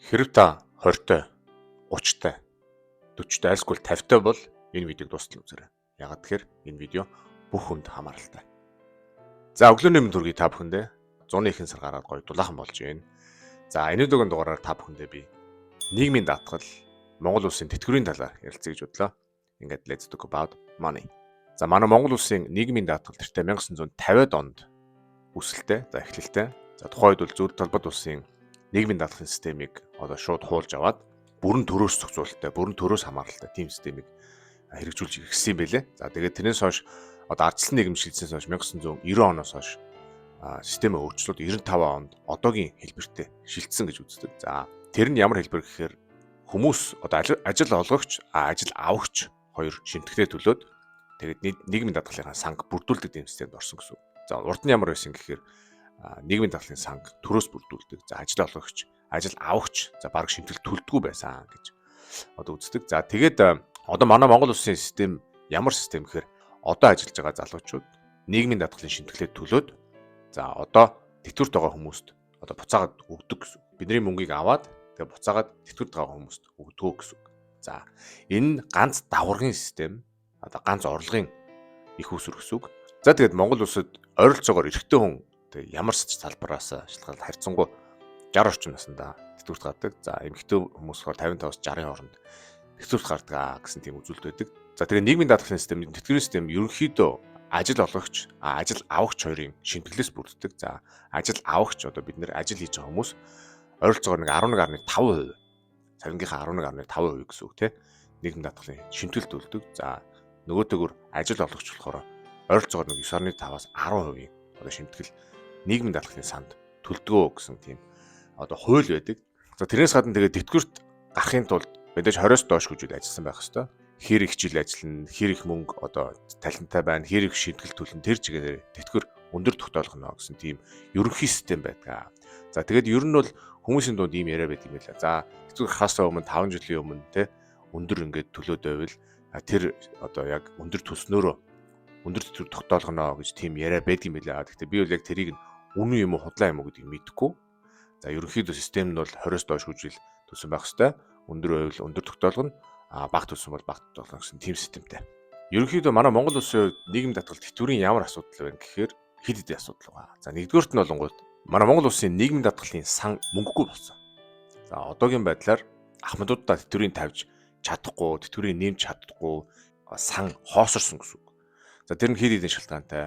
Хэрэв та 20-той, 30-той, 40-той альсгүй 50-той бол энэ видеог дуустал үзээрэй. Ягаад тэгэхээр энэ видео бүх хүнд хамааралтай. За өглөөний мэнд хүргэе та бүхэндээ. 100-ийн сар гараад гоё дулаахан болж байна. За энэ өдрийн дугаараар та бүхэндээ би нийгмийн даатгал, Монгол улсын тэтгэврийн талаар ярилцъя гэж бодлоо. Ингээд let's talk about money. За манай Монгол улсын нийгмийн даатгал тэртээ 1950-ад онд үүсэлтэй, за эхлэлтэй. За тухайд бол зөвлөлт толгойд улсын нийгмийн даатгалын системийг одоо шууд хуулж аваад бүрэн төрөөс зохицуулалттай, бүрэн төрөөс хамааралтай тийм системийг хэрэгжүүлж ирсэн юм байлээ. За тэгээд тэрнээс хойш одоо ардчилсан нийгэм шилжсэнээс хойш 1990 оноос хойш системээ өөрчлөлт 95 онд одоогийн хэлбэртэй шилжсэн гэж үздэг. За тэр нь ямар хэлбэр гэхээр хүмүүс одоо ажил олгогч, ажил авагч хоёр шимтгэлээ төлөөд тэгээд нийгмийн даатгалын санг бүрдүүлдэг тийм системд орсон гэсэн. За урд нь ямар байсан гэхээр нийгмийн даатгалын санг төрөөс бүрдүүлдэг. За ажил олгогч, ажил авагч за баг шимтгэл төлдөггүй байсан гэж одоо үздэг. За тэгээд одоо манай Монгол улсын систем ямар систем гэхээр одоо ажиллаж байгаа залуучууд нийгмийн даатгалын шимтгэлээ төлөөд за одоо тэтгэврт байгаа хүмүүст одоо буцаагаад өгдөг гэсэн. Бидний мөнгийг аваад тэгээд буцаагаад тэтгэврт байгаа хүмүүст өгдөг гэсэн. За энэ ганц давхаргын систем одоо ганц орлогын их усүр гэсэн. За тэгээд Монгол улсад ойролцоогоор эрэгтэй хүн ямар ч салбараас шалтгаалж харьцангуй 60 орчим наснда тэтгэврт гардаг. За эмэгтэй хүмүүс болохоор 55-аас 60-ын хооронд тэтгэврт гардаг гэсэн тийм үзүүлэлт байдаг. За тэгээд нийгмийн даатгалын систем, тэтгэврийн систем ерөнхийдөө ажил олгогч, ажил авагч хоёрын шимтгэлээс бүрддэг. За ажил авагч одоо бид нэр ажил хийж байгаа хүмүүс ойролцоогоор 11.5%, цалингийнхаа 11.5% гэсэн үг тийм нийгмийн даатгалын шимтгэл төлдөг. За нөгөөтэйгөр ажил олгогч болохоор ойролцоогоор 9.5-аас 10% одоо шимтгэл нийгмийн даатгалын санд төлдгөө гэсэн тийм одоо хууль байдаг. За тэрнээс гадна тэгээд тэтгэврт гарахын тулд мэдээж 20-оос доош хүжил ажилласан байх хэвээр. Хэр их жил ажиллана, хэр их мөнгө одоо талантай байна, хэр их шимтгэл төлнө тэр чигээр тэтгэвэр өндөр тогтоолгоно гэсэн тийм ерөнхий систем байдаг. За тэгээд ер нь бол хүмүүсийн дунд ийм яриа байдаг юм байна. За тэтгэвэр гарахаас өмнө 5 жилийн өмнө те өндөр ингээд төлөөд байвал тэр одоо яг өндөр төснөөрөө өндөр тэтгэвэр тогтоолгоно гэж тийм яриа байдаг юм байна. Гэхдээ би бол яг тэрийг үнэн юм уу худлаа юм уу гэдгийг мэдэхгүй. За ерөнхийдөө систем нь бол 20-оос доош хүжил төсөн байх хэвээр. Өндөр байвал өндөр тогтоолгоно, бага төсөн бол бага тогтоолгоно гэсэн тийм системтэй. Ерөнхийдөө манай Монгол улсын нийгмийн даатгал тэтгэврийн ямар асуудал байна гэхээр хэд хэдэн асуудал байгаа. За нэгдүгээрт нь болонгууд манай Монгол улсын нийгмийн даатгалын сан мөнгөгүй болсон. За одоогийн байдлаар ахмадуудаа тэтгэврийн тавьж чадахгүй, тэтгэврийн нэмж чадахгүй сан хоосорсон гэсэн үг. За тэр нь хэд хэдэн шалтгаантай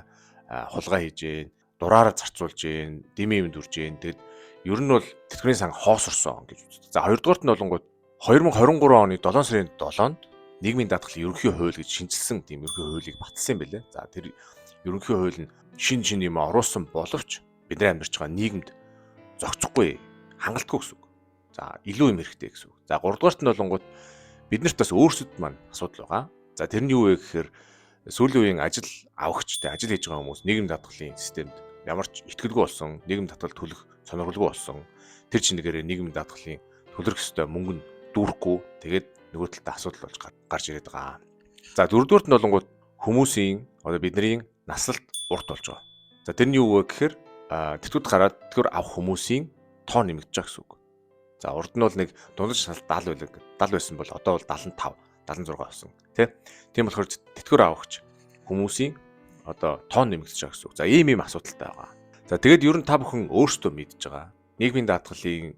хулгай хийж гэн, дураараа зарцуулж гэн, дэмий юмд үрж гэн. Тэгэд ер нь бол тэтгэврийн сан хоосорсон гэж үздэг. За хоёрдугаарт нь болонгууд 2023 оны 7 сарын 7-нд нийгмийн даатгалын ерөнхий хууль гэж шинжилсэн тийм ерөнхий хуулийг баталсан юм билээ. За тэр ерөнхий хууль нь шин юм оруулсан боловч бидний амьдарч байгаа нийгэмд зохицохгүй, хангалтгүй гэсэн үг. За илүү юм хэрэгтэй гэсэн үг. За 3-дугаарт нь болонгууд биднэрт бас өөрсдөд маань асуудал байгаа. За тэр нь юу вэ гэхээр сүүлийн үеийн ажил авагчтай ажил хийж байгаа хүмүүс нийгмийн даатгалын системд ямар ч итгэлгүй болсон, нийгмийн даатгал төлөх сонирхолгүй болсон. Тэр чинээгээр нийгмийн даатгалын төлөх ёстой мөнгө нь дүүрэхгүй. Тэгээд нөгөө талдаа асуудал болж гарч ирээд байгаа. За дөрөвдүгээрт нь болонгууд хүмүүсийн одоо бидний наслалт урт болж байгаа. За тэр нь юу вэ гэхээр тэтгэврт гараад тэтгэвэр авах хүмүүсийн тоо нэмэгдэж байгаа гэсэн үг. За урд нь бол нэг дундаж насалт 70 байсан бол одоо бол 75, 76 болсон. Тийм болохоор тэтгэвэр авахч хүмүүсийн одоо тоо нэмэгдэж байгаа гэсэн үг. За ийм асуудалтай байгаа. За тэгээд ер нь та бүхэн өөрсдөө мэдж байгаа. Нийгмийн даатгалын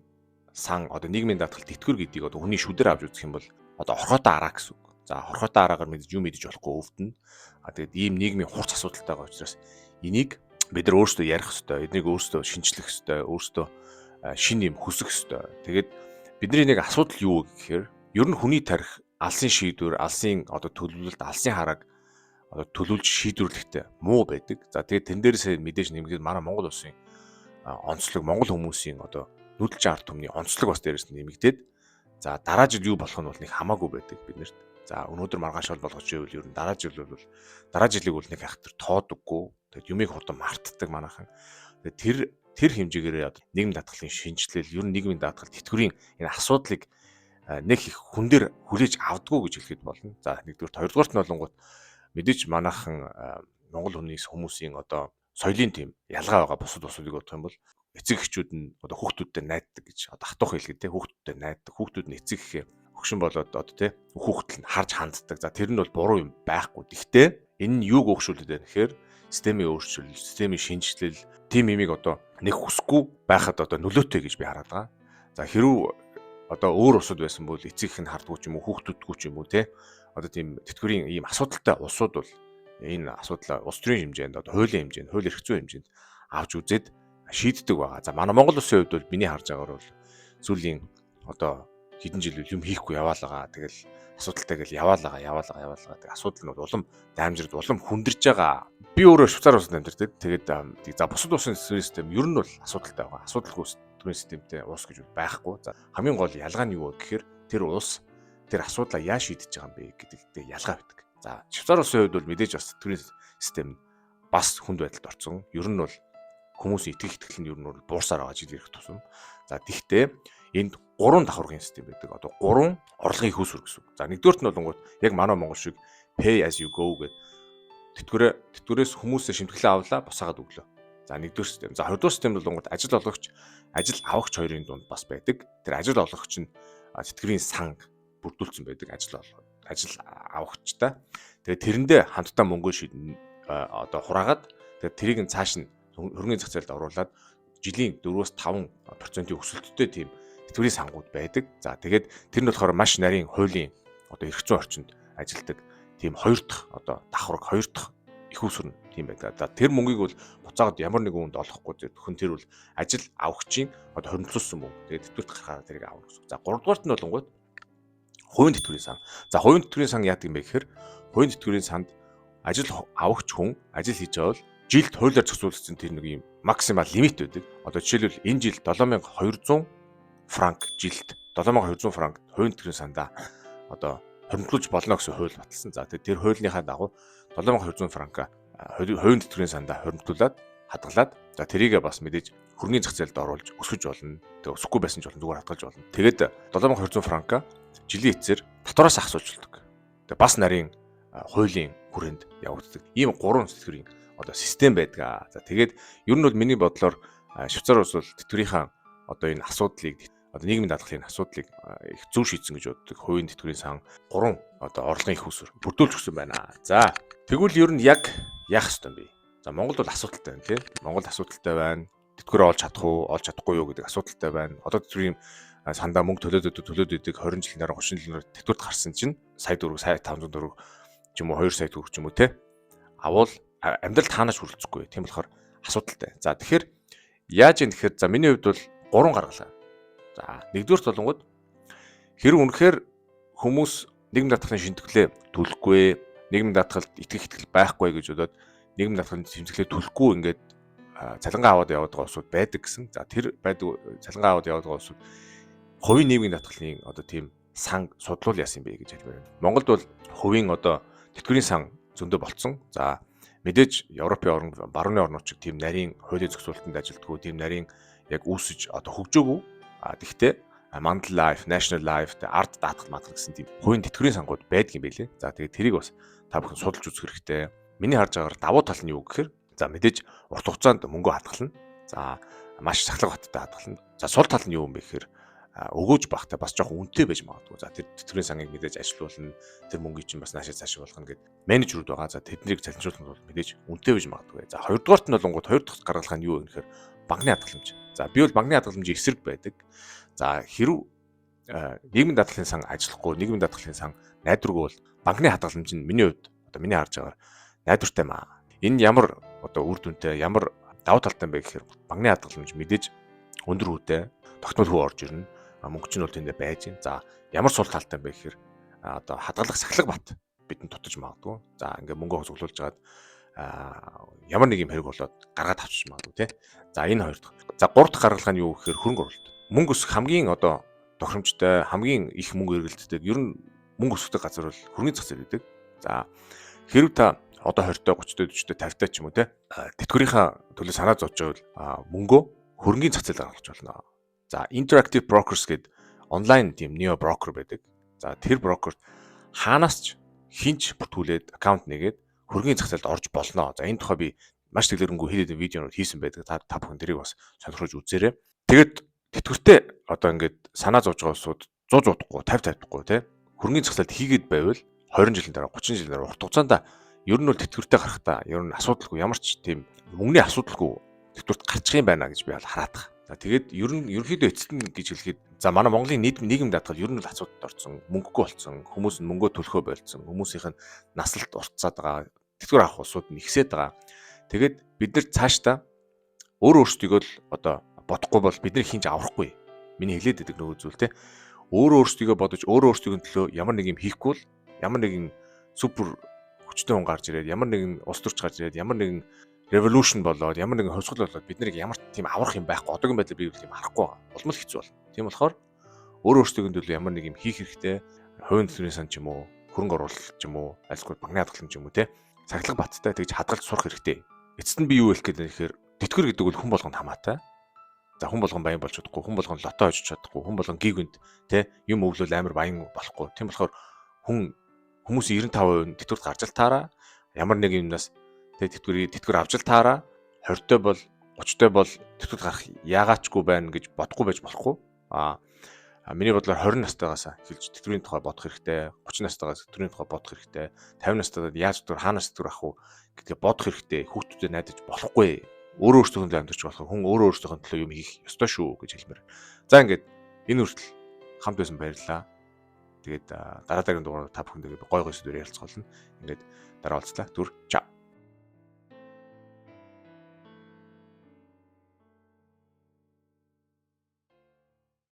сан одоо нийгмийн даатгал тэтгэвэр гэдгийг одоо хүний шүдээр авч үзэх юм бол одоо орхиотой араа гэсэн үг. За орхиотой араагаар мэдж болохгүй өвдөн. Тэгээд ийм нийгмийн хурц асуудалтай байгаа учраас энийг бид нар өөрсдөө ярих ёстой. Эднийг өөрсдөө шинжлэх ёстой. Өөрсдөө шин юм хүсэх ёстой. Тэгээд бидний нэг асуудал юу гэхээр ер нь хүний тарих алсын шийдвэр, алсын одоо төлөвлөлт, алсын харааг одоо төлөвлөж шийдвэрлэхдээ муу байдаг. За тэгээд тэн дээрээс мэдээж нэмгээд манай Монгол улсын онцлог, Монгол хүмүүсийн одоо нүүдэлж ард түмний онцлог бас дээрээс нэмэгдээд за дараа жил юу болох нь бол нэг хамаагүй байдаг биднэрт. За өнөөдөр маргааш бол болгож ивэл ер нь дараа жилиг бол нэг хайхтар тоодоггүй. Тэгээд юмыг хурдан мартдаг манайхан. Тэгээд тэр хэмжээгээр нийгмийн даатгалын шинжилэл, ер нь нийгмийн даатгал тэтгэврийн энэ асуудлыг нэг их хүн дээр хүлээж авдаггүй гэж хэлэхэд болно. За нэгдүгээр, хоёрдугаарт нь болонгууд мэдээж манайхан Монгол хүмүүсийн одоо соёлын тийм ялгаа байгаа бусад улсуудыг бодох юм бол эцэг эхчүүд нь одоо хүүхдүүдтэй найддаг гэж одоо хатуух хэлгээд те хүүхдүүдтэй найддаг. Хүүхдүүд нь эцэг эхээ хөгшин болоод одоо те хүүхдэл нь харж ханддаг. За тэр нь бол буруу юм байхгүй. Гэхдээ энэ нь юуг угшуулдаг вэ гэхээр системийн өөрчлөл, системийн шинжилэл, тим имийг одоо нэг хүсэхгүй байхад одоо нөлөөтэй гэж би хараад байгаа. За хэрв одоо өөр усуд байсан бол эцэг их нь хардггүй ч юм уу, хүүхдүүдгүй ч юм уу те одоо тийм тэтгэврийн ийм асуудалтай улсууд бол энэ асуудлаа улс төрийн хэмжээнд одоо хуулийн хэмжээнд, хууль эрх зүйн хэмжээнд авч үзээд шийддэг байгаа. За манай Монгол улсын хувьд бол миний харж байгаагаар бол сүүлийн одоо хэдэн жил юм хийхгүй яваалгаа. Тэгэл асуудалтай гэл яваалгаа. Тэг асуудал нь бол улам даймжирд улам хүндэрж байгаа. Би өөрөө Швейцар улсад амьдардаг. Тэгээд за бусад улсын систем ер нь бол асуудалтай байгаа. Асуудалгүй төрийн системтэй улс гэж байхгүй. За хамгийн гол ялгаа нь юу вэ гэхээр тэр улс тэр асуудлаа яаж шийдэж байгаа юм бэ гэдэгтэй ялгаа байдаг. За Швейцар улсын хувьд бол мэдээж бас төрийн систем бас хүнд байдалд орсон. Ер нь бол хүмүүсийн итгэл нь ер нь бол буурсаар байгаа жил ирэх тусам. За тэгтээ энд 3 давхаргын систем байдаг. Одоо 3 орлогын их усүр гэсэн үг. За нэгдүгээрт нь болонгууд яг манай Монгол шиг pay as you go гэдэг тэтгэврээс хүмүүсээ шимтгэлээ авлаа босаагаад өглөө. За нэгдүгээр систем. За хоёрдугаар систем болонгууд ажил олгогч, ажил авагч хоёрын дунд бас байдаг. Тэр ажил олгогч нь тэтгэврийн сан бүрдүүлсэн байдаг. Ажил авагчтай. Тэгээд тэрэндээ хамтдаа мөнгө одоо хураагаад тэгээд тэрийг нь цааш нь хөрөнгөний зах зээлд оруулаад жилийн 4-5% өсөлттэй тийм тэтгэврийн сангууд байдаг. За тэгээд тэр нь болохоор маш нарийн хуулийн одоо эрх зүйн орчинд ажилладаг тийм хоёр дахь одоо давхарга, хоёр дахь их усүр нь тийм байдаг. За тэр мөнгийг бол буцаагаад ямар нэгэн үнд олохгүй зөвхөн тэр бол ажил авахчийн одоо хоригдлуулсан мөнгө. Тэгээд тэтгэврт гарахаар тэрийг авах гэсэн. За 3 дугаарт нь болонгууд хувийн тэтгэврийн сан. За хувийн тэтгэврийн сан яадаг юм бэ гэхээр хувийн тэтгэврийн санд ажил авахч хүн ажил хийж байгаа бол жилд хуулиар зохицуулсан тэр нэг юм максимал лимит байдаг. Одоо жишээлбэл энэ жил 7200 франк жилд 7200 франк хувийн тэтгэврийн сандаа одоо хоригдлуулж болно гэсэн хууль баталсан. За тэр хуулийнхаа дагуу 7200 франка хувийн тэтгэврийн сандаа хоригдлуулад хадгалаад за тэрийгээ бас мэдээж хөрөнгөний зах зээлд оруулж өсгөж болно. Тэгээ өсөхгүй байсан ч болно зүгээр хадгалж болно. Тэгээд 7200 франка жилийн эцээр дотроос ахсуулдаг. Тэгээ бас нарийн хуулийн хүрээнд явагддаг. Ийм 3 тэтгэврийн одоо систем байдаг. За тэгээд ер нь бол миний бодлоор Швейцар улс бол тэтгэврийнхаа одоо энэ асуудлыг одоо нийгмийн даатгалын асуудлыг их зөв шийдсэн гэж боддог. Хувийн тэтгэврийн сан 3 одоо орлогын их усүр бүрдүүлж өгсөн байна. За тэгвэл ер нь яг яах ёстой юм бэ? За Монголд бол асуудалтай байна тийм. Монголд асуудалтай байна. Тэтгэврээ олж чадах уу, олж чадахгүй юу гэдэг асуудалтай байна. Одоо тэтгэврийн сандаа мөнгө төлөөд идэг 20 жилийн дараа 30 жилийн дараа тэтгэврт гарсан чинь сая 4 сая 500 төгрөг ч юм уу 2 сая төгрөг ч юм уу те авал амьдралд хаанаач хүрэлцэхгүй. Тийм болохоор асуудалтай. За тэгэхээр яаж юм гэхээр за миний хувьд бол 3 гаргалаа. За нэгдүгээрт болонгууд хэрэг үнэхээр хүмүүс нийгмийн даатгалын шинтгэлээ төлөхгүй, нийгмийн даатгалд итгэл байхгүй гэж бодоод нийгмийн даатгалын шинтгэлээ төлөхгүй ингээд цалингаа аваад яваад байгаа улсууд байдаг гэсэн. За тэр байдаг цалингаа аваад яваад байгаа улсууд хувийн нийгмийн даатгалын одоо тийм сан судлуул яасан бэ гэж хэлмээр байна. Монголд бол хувийн одоо тэтгэврийн сан зөндөө болцсон. За мэдээж Европын барууны орнууд ч тийм нарийн хуулийн зохицуулалтанд ажилтгүй, тийм нарийн яг үүсэж одоо хөгжөөгүй. Тэгвэл Mandel Life, National Life, ард даатгал гэсэн тийм хувийн тэтгэврийн сангууд байдаг юм байлээ. За тэгээд тэрийг бас та бүхэн судалж үзэх хэрэгтэй. Миний харж байгаагаар давуу тал нь юу гэхээр за мэдээж урт хугацаанд мөнгө хадгална. За маш сахлах баттай хадгална. За сул тал нь юу юм бэ гэхээр өгөөж багтаа бас жоохон үнэтэй байж магадгүй. За тэр тэтгэврийн сангийг мэдээж ажилуулна. Тэр мөнгийг чинь бас наашаа цааш болгоно гэд менежерүүд байгаа. За тэднийг цалинжуулах бол мэдээж үнэтэй байж магадгүй. За хоёрдугаарт нь болонгууд хоёр дахь гаргалгаа нь юу вэ гэхээр банкны хадгаламж. За би бол банкны хадгаламжийн эсрэг байдаг. За хэрв нийгмийн даатгалын сан ажиллахгүй, нийгмийн даатгалын сан найдваргүй бол банкны хадгаламж нь миний хувьд одоо миний харж байгаагаар найдвартай маа. Энэ ямар одоо үр дүнтэй, ямар давуу талтай юм бэ гэхээр банкны хадгаламж мэдээж өндөр үүтэй, тогтмол хүү орж ирнэ. Мөнгө чинь бол тэндээ байж гин. За ямар сул талтай юм бэ гэхээр одоо хадгалах сахлах бат бидэнд тутаж магадгүй. За ингээ мөнгө цуглуулж жагаад ямар нэг юм хэрэг болоод гаргаад авчиж магадгүй тий. За энэ хоёр дахь. За гурав дахь гаргалгаа нь юу гэхээр хөрөнгө оруулалт. Мөнгө өсөх хамгийн одоо тохиромжтой, хамгийн их мөнгө эргэлддэг ер нь мөнгө өсгөх газар бол хөрөнгөний зах зээл гэдэг. За хэрв та одоо 20-той, 30-той, 40-той, 50-той ч юм уу тий. Тэтгэврийнхаа төлөө санаа зовж байвал мөнгөө хөрөнгөний зах зээлээр гаргаж болно. За Interactive Brokers гэдэг онлайн тийм neo broker байдаг. За тэр брокерт хаанаас ч хинч бүртгүүлээд аккаунт нэгээд хөрөнгөний зах зээлд орж болно. За энэ тухай би маш тэлэрэнгүй хилээд видеонууд хийсэн байдаг. Та бүхэн тэрийг бас сонирхож үзээрэй. Тэгээд тэтгэвртэй одоо ингээд санаа зовж байгаа улсууд 100 удахгүй 50 тавихгүй тий. Хөрөнгөний зохицолт хийгээд байвал 20 жилийн дараа 30 жилийн дараа урт хугацаанд ер нь бол тэтгэвртэй гарахтаа ер нь асуудалгүй ямар ч тийм мөнгөний асуудалгүй тэтгэврт гарчих юм байна гэж би бол хараад байгаа. За тэгээд ер нь ерөнхийдөө эцэстэн гэж хэлэхэд за манай Монголын нийгэм даатгал ер нь л асуудалд орсон, мөнгөгүй болсон, хүмүүс нь мөнгөө төлөхөө болцсон, хүмүүсийнх нь наслалт уртцаад байгаа, тэтгэвэр авах улсууд нь ихсээд байгаа. Тэгээд бид нар цаашдаа өөрсдийгөө л одоо бодохгүй бол бидний хинж аврахгүй. Миний хэлээд байдаг нөгөө зүйл те. Өөрсдийгөө бодож өөрсдийн төлөө ямар нэг юм хийхгүй бол ямар нэгэн супер хүчтэй хүн гарч ирээд ямар нэгэн улс төрч гарч ирээд ямар нэгэн revolution болоод ямар нэгэн хувьсгал болоод бид нарыг ямар тийм аврах юм байхгүй. Одоогийн байдлаар би тийм харахгүй байгаа. Улам л хэцүү бол. Тийм болохоор өөрсдийн төлөө ямар нэг юм хийх хэрэгтэй. Хувийн төлөвийн сан ч юм уу, хөрөнгө оруулалт ч юм уу, альсгүй банкны хадгалан ч юм уу те. Цаглах баттай тэгж хадгалж сурах хэрэгтэй. Эцэст нь би юу хэлэх гээд нэхээр тэтгэр гэдэг бол хүн болгонд хамаатай. За хүн болгон баян болж чадахгүй, хүн болгон лото хожиж чадахгүй, хүн болгон гигүнд те юм өвлөл амар баян болохгүй. Тийм болохоор хүмүүсийн 95% нь тэтгэврт гарч л таараа. Ямар нэг юмнаас тэтгэвэр авч л таараа. 20-той бол 30-той бол тэтгэврт гарах яагаачгүй байна гэж бодохгүй байж болохгүй. Миний бодлоор 20 настайгаас эхэлж тэтгэврийн тухай бодох хэрэгтэй, 30 настайгаас тэтгэврийн тухай бодох хэрэгтэй, 50 настайдаа яаж тэтгэвэр хаанаас тэтгэвэр авах вэ гэдгээ бодох хэрэгтэй. Хүүхдүүдэд найдаж болохгүй. Өөрөөсөө төлөө амьдарч болох хүн өөрөөсөө төлөө юм хийх ёстой шүү гэж хэлмээр. За ингээд энэ хүртэл хамт байсан баярлалаа. Тэгээд дараа дараагийн дугаараар та бүхэндээ гой гой сэдвээр ярилцгаална. Ингээд дараа уулзлаа. Түр чаа.